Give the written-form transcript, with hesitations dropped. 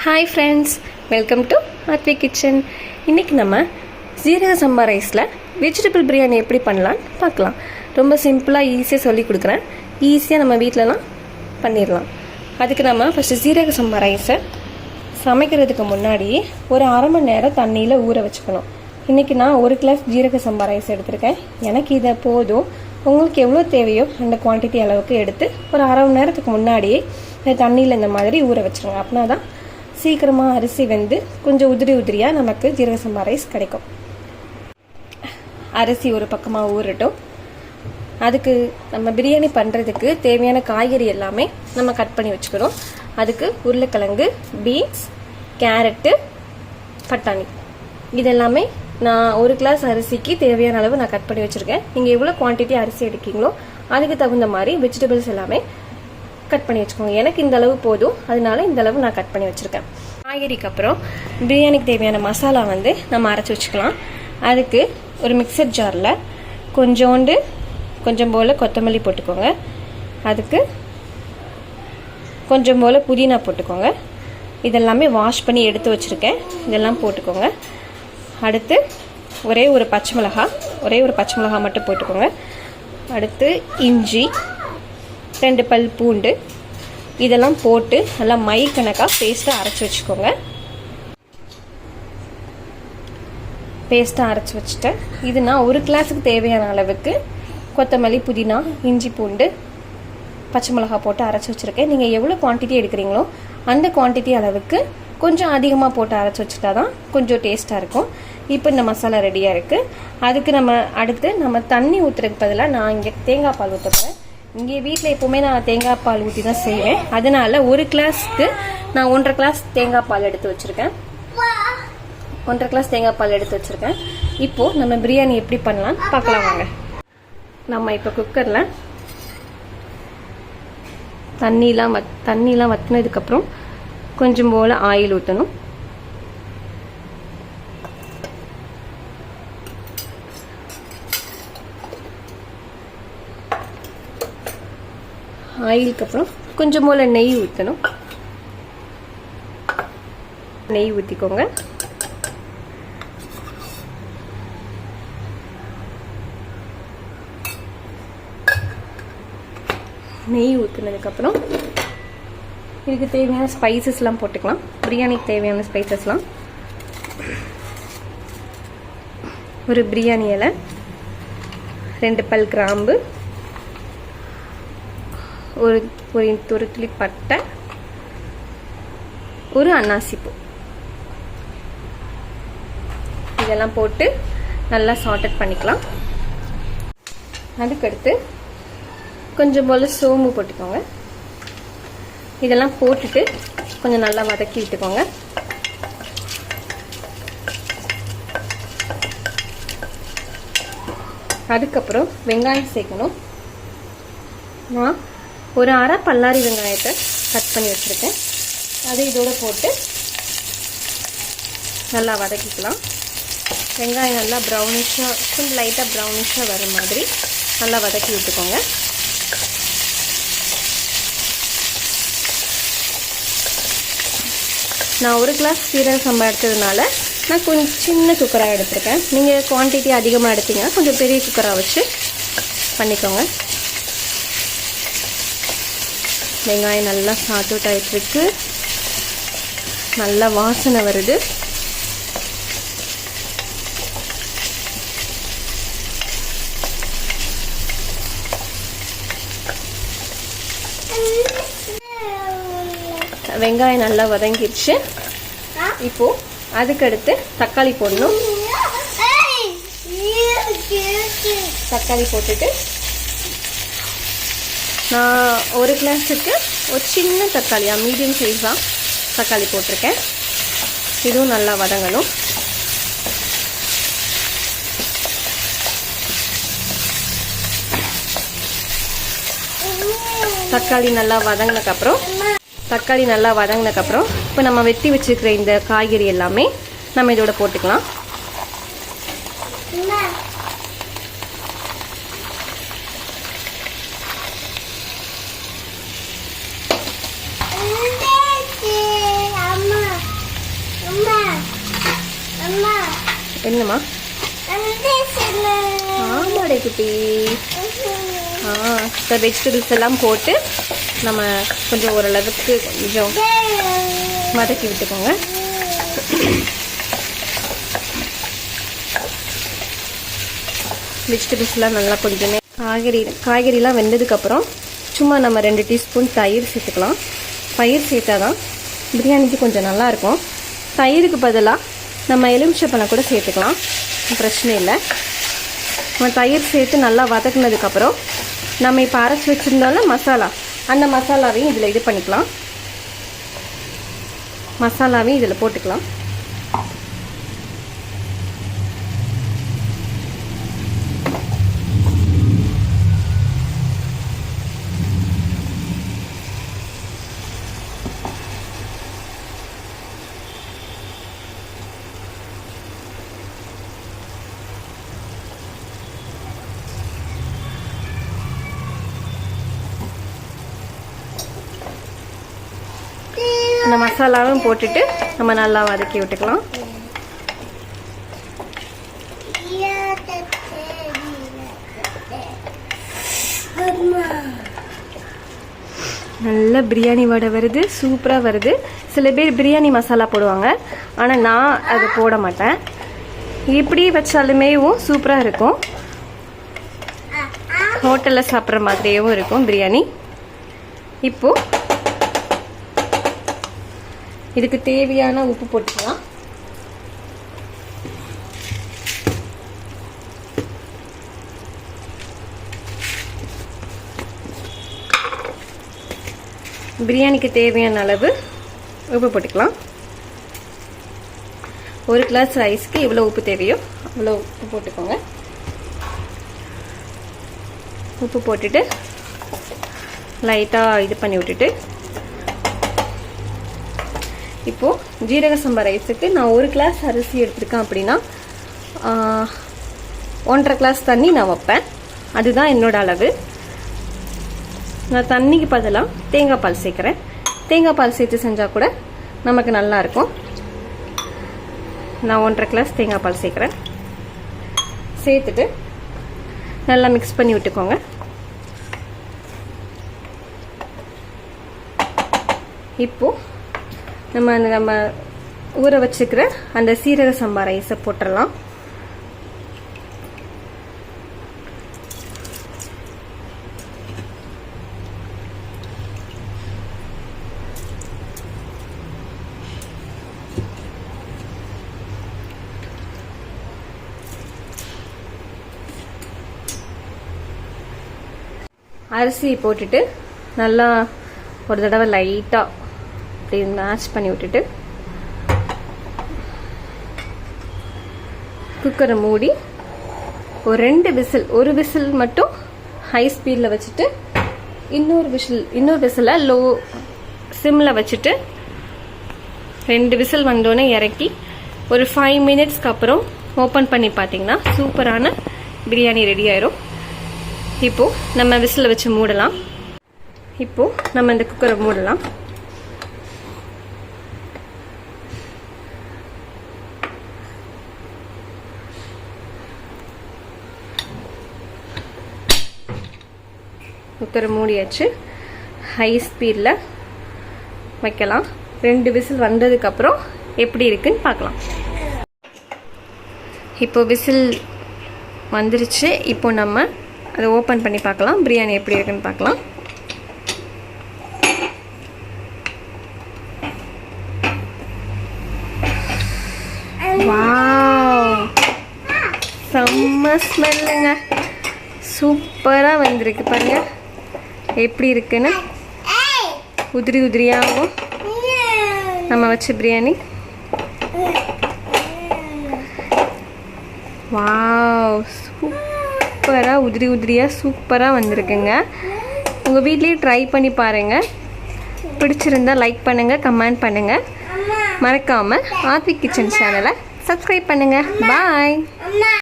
Hi friends, welcome to Aadhvi kitchen. இன்றைக்கி நம்ம ஜீரக சம்பா ரைஸில் வெஜிடபிள் பிரியாணி எப்படி பண்ணலான்னு பார்க்கலாம். ரொம்ப சிம்பிளாக ஈஸியாக சொல்லி கொடுக்குறேன். ஈஸியாக நம்ம வீட்டிலலாம் பண்ணிடலாம். அதுக்கு நம்ம ஃபஸ்ட்டு ஜீரக சம்பா ரைஸை சமைக்கிறதுக்கு முன்னாடி ஒரு அரை மணி நேரம் தண்ணியில் ஊற வச்சுக்கணும். இன்றைக்கி நான் 1 கிளாஸ் ஜீரக சம்பா ரைஸ் எடுத்திருக்கேன். எனக்கு இதை போதும். உங்களுக்கு எவ்வளோ தேவையோ அந்த குவான்டிட்டி அளவுக்கு எடுத்து ஒரு அரை மணி நேரத்துக்கு முன்னாடியே இந்த தண்ணியில் இந்த மாதிரி ஊற வச்சுருங்க. அப்படின்னா தான் சீக்கிரமாக அரிசி வெந்து கொஞ்சம் உதிரியாக நமக்கு ஜீரக சம்பா ரைஸ் கிடைக்கும். அரிசி ஒரு பக்கமாக ஊறட்டும். அதுக்கு நம்ம பிரியாணி பண்ணுறதுக்கு தேவையான காய்கறி எல்லாமே நம்ம கட் பண்ணி வச்சுக்கணும். அதுக்கு உருளைக்கிழங்கு, பீன்ஸ், கேரட்டு, பட்டாணி இதெல்லாமே நான் 1 கிளாஸ் அரிசிக்கு தேவையான அளவு நான் கட் பண்ணி வச்சுருக்கேன். நீங்கள் எவ்வளோ குவான்டிட்டி அரிசி எடுக்கீங்களோ அதுக்கு தகுந்த மாதிரி வெஜிடபிள்ஸ் எல்லாமே கட் பண்ணி வச்சுக்கோங்க. எனக்கு இந்த அளவு போதும், அதனால இந்த அளவு நான் கட் பண்ணி வச்சுருக்கேன். காய்கறிக்கு அப்புறம் பிரியாணிக்கு தேவையான மசாலா நம்ம அரைச்சி வச்சுக்கலாம். அதுக்கு ஒரு மிக்சர் ஜாரில் கொஞ்சம் போல் கொத்தமல்லி போட்டுக்கோங்க. அதுக்கு கொஞ்சம் போல் புதினா போட்டுக்கோங்க. இதெல்லாமே வாஷ் பண்ணி எடுத்து வச்சுருக்கேன். இதெல்லாம் போட்டுக்கோங்க. அடுத்து ஒரே ஒரு பச்சை மிளகாய் மட்டும் போட்டுக்கோங்க. அடுத்து இஞ்சி, 2 பல் பூண்டு இதெல்லாம் போட்டு நல்லா மை கணக்காக பேஸ்ட்டாக அரைச்சி வச்சுக்கோங்க. பேஸ்ட்டாக அரைச்சி வச்சுட்டேன். இது நான் 1 கிளாஸுக்கு தேவையான அளவுக்கு கொத்தமல்லி, புதினா, இஞ்சி, பூண்டு, பச்சை மிளகாய் போட்டு அரைச்சி வச்சுருக்கேன். நீங்கள் எவ்வளோ குவான்டிட்டி எடுக்கிறீங்களோ அந்த குவான்டிட்டி அளவுக்கு கொஞ்சம் அதிகமாக போட்டு அரைச்சி வச்சுட்டா தான் கொஞ்சம் டேஸ்ட்டாக இருக்கும். இப்போ இந்த மசாலா ரெடியாக இருக்குது. அதுக்கு அடுத்து நம்ம தண்ணி ஊற்றுறதுக்கு பதிலாக நான் இங்கே தேங்காய் பால் ஊற்ற போகிறேன். இங்கே வீட்டில் எப்போவுமே நான் தேங்காய் பால் ஊற்றி தான் செய்வேன். அதனால் 1 கிளாஸ்க்கு நான் 1.5 கிளாஸ் தேங்காய் பால் எடுத்து வச்சுருக்கேன். 1.5 கிளாஸ் தேங்காய் பால் எடுத்து வச்சுருக்கேன். இப்போது நம்ம பிரியாணி எப்படி பண்ணலான்னு பார்க்கலாம் வாங்க. நம்ம இப்போ குக்கரில் தண்ணிலாம் வற்றினதுக்கப்புறம் கொஞ்சம் போல் ஆயில் ஊற்றணும். ஆயிலுக்கு அப்புறம் கொஞ்சம் போல் நெய் ஊற்றணும். நெய் ஊற்றிக்கோங்க. நெய் ஊற்றினதுக்கப்புறம் இதுக்கு தேவையான ஸ்பைசஸ்லாம் போட்டுக்கலாம். பிரியாணிக்கு தேவையான ஸ்பைசஸ்லாம் ஒரு பிரியாணி இலை, 2 பல் கிராம்பு, ஒரு துளி பட்டை, ஒரு அன்னாசிப்பூ இதெல்லாம் போட்டு நல்லா சாட்டட் பண்ணிக்கலாம். அதுக்கடுத்து கொஞ்சம் போல் சோம்பு போட்டுக்கோங்க. இதெல்லாம் போட்டுட்டு கொஞ்சம் நல்லா வதக்கி விட்டுக்கோங்க. அதுக்கப்புறம் வெங்காயம் சேர்க்கணும். நான் ஒரு அரை பல்லாரி வெங்காயத்தை கட் பண்ணி வச்சுருக்கேன். அதை இதோட போட்டு நல்லா வதக்கிக்கலாம். வெங்காயம் நல்லா ப்ரௌனிஷாக, கொஞ்சம் லைட்டாக ப்ரௌனிஷாக வர மாதிரி நல்லா வதக்கி விட்டுக்கோங்க. நான் 1 கிளாஸ் சீரக சம்பா எடுத்ததுனால நான் கொஞ்சம் சின்ன குக்கராக எடுத்திருக்கேன். நீங்கள் குவான்டிட்டி அதிகமாக எடுத்தீங்கன்னா கொஞ்சம் பெரிய குக்கராக வச்சு பண்ணிக்கோங்க. வெங்காயம் நல்லா சாட் அவுட் ஆகிட்டுருக்கு. நல்லா வாசனை வருது. வெங்காயம் நல்லா வதங்கிடுச்சு. இப்போது அதுக்கடுத்து தக்காளி போடணும். தக்காளி போட்டுட்டு நான் 1 கிளாஸுக்கு ஒரு சின்ன தக்காளியாக மீடியம் சைஸாக தக்காளி போட்டிருக்கேன். இதுவும் நல்லா வதங்கணும். தக்காளி நல்லா வதங்கினதுக்கப்புறம் இப்போ நம்ம வெட்டி வச்சுருக்கிற இந்த காய்கறி எல்லாமே நம்ம இதோட போட்டுக்கலாம். என்னம்மா? ஆமாடே குட்டி. இப்போ வெஜிடபிள்ஸ் எல்லாம் போட்டு நம்ம கொஞ்சம் ஓரளவுக்கு கொஞ்சம் வதக்கி விட்டுக்கோங்க. வெஜிடபிள்ஸ்லாம் நல்லா கொஞ்சமே காய்கறிலாம் வெந்ததுக்கப்புறம் சும்மா நம்ம 2 டீஸ்பூன் தயிர் சேர்த்துக்கலாம். தயிர் சேர்த்தா தான் பிரியாணிக்கு கொஞ்சம் நல்லாயிருக்கும். தயிருக்கு பதிலாக நம்ம எலுமிச்சைப்பழம் கூட சேர்த்துக்கலாம், பிரச்சனை இல்லை. நம்ம தயிர் சேர்த்து நல்லா வதக்குனதுக்கப்புறம் நம்ம இப்போ அரைச்சி வச்சுருந்தோம்ல மசாலா, அந்த மசாலாவையும் இதில் இது பண்ணிக்கலாம். மசாலாவையும் இதில் போட்டுக்கலாம். இந்த மசாலாவும் போட்டுட்டு நம்ம நல்லா வதக்கி விட்டுக்கலாம். நல்ல பிரியாணி வடை வருது, சூப்பராக வருது. சில பேர் பிரியாணி மசாலா போடுவாங்க, ஆனால் நான் அது போட மாட்டேன். இப்படி வச்சாலுமே சூப்பராக இருக்கும். ஹோட்டலில் சாப்பிட்ற மாதிரியும் இருக்கும் பிரியாணி. இப்போது இதுக்கு தேவையான உப்பு போட்டுக்கலாம். பிரியாணிக்கு தேவையான அளவு உப்பு போட்டுக்கலாம். 1 கிளாஸ் ரைஸ்க்கு எவ்வளோ உப்பு தேவையோ அவ்வளோ உப்பு போட்டுக்கோங்க. உப்பு போட்டுட்டு லைட்டாக இது பண்ணி விட்டுட்டு, இப்போது ஜீரக சம்பா ரைஸுக்கு நான் 1 கிளாஸ் அரிசி எடுத்துருக்கேன் அப்படின்னா 1.5 கிளாஸ் தண்ணி நான் வைப்பேன். அதுதான் என்னோட அளவு. நான் தண்ணிக்கு பதிலாக தேங்காய் பால் சேர்க்குறேன். தேங்காய் பால் சேர்த்து செஞ்சால் கூட நமக்கு நல்லாயிருக்கும். நான் 1.5 கிளாஸ் தேங்காய் பால் சேர்க்குறேன். சேர்த்துட்டு நல்லா மிக்ஸ் பண்ணி விட்டுக்கோங்க. இப்போது நம்ம ஊற வச்சுக்கிற அந்த சீரக சம்பா ரைஸை போட்டுடலாம். அரிசி போட்டுட்டு நல்லா ஒரு தடவை லைட்டாக மேட்ச் பண்ணி விட்டுட்டு குக்கரை மூடி ஒரு 2 விசில், ஒரு விசில் மட்டும் ஹை ஸ்பீடில் வச்சுட்டு இன்னொரு விசிலை லோ சிம்மில் வச்சுட்டு 2 விசில் வந்தோடனே இறக்கி ஒரு 5 மினிட்ஸ்க்கு அப்புறம் ஓப்பன் பண்ணி பார்த்தீங்கன்னா சூப்பரான பிரியாணி ரெடி ஆயிரும். இப்போது நம்ம விசிலை வச்சு மூடலாம். இப்போது நம்ம இந்த குக்கரை மூடலாம். குக்கரை மூடியாச்சு. ஹை ஸ்பீடில் வைக்கலாம். 2 விசில் வந்ததுக்கப்புறம் எப்படி இருக்குன்னு பார்க்கலாம். இப்போ விசில் வந்துருச்சு. இப்போ நம்ம அதை ஓப்பன் பண்ணி பார்க்கலாம், பிரியாணி எப்படி இருக்குன்னு பார்க்கலாம். வாவ், செம்ம ஸ்மெல்லுங்க. சூப்பராக வந்திருக்கு பாருங்க எப்படி இருக்குன்னு. உதிரி உதிரியாகவும் நம்ம வச்ச பிரியாணி. வாவ், சூப்பராக உதிரி உதிரியாக சூப்பராக வந்திருக்குங்க. உங்கள் வீட்லேயே ட்ரை பண்ணி பாருங்கள். பிடிச்சிருந்தா லைக் பண்ணுங்கள், கமெண்ட் பண்ணுங்கள். மறக்காமல் ஆத்விக் கிச்சன் சேனலை சப்ஸ்கிரைப் பண்ணுங்கள். பாய்.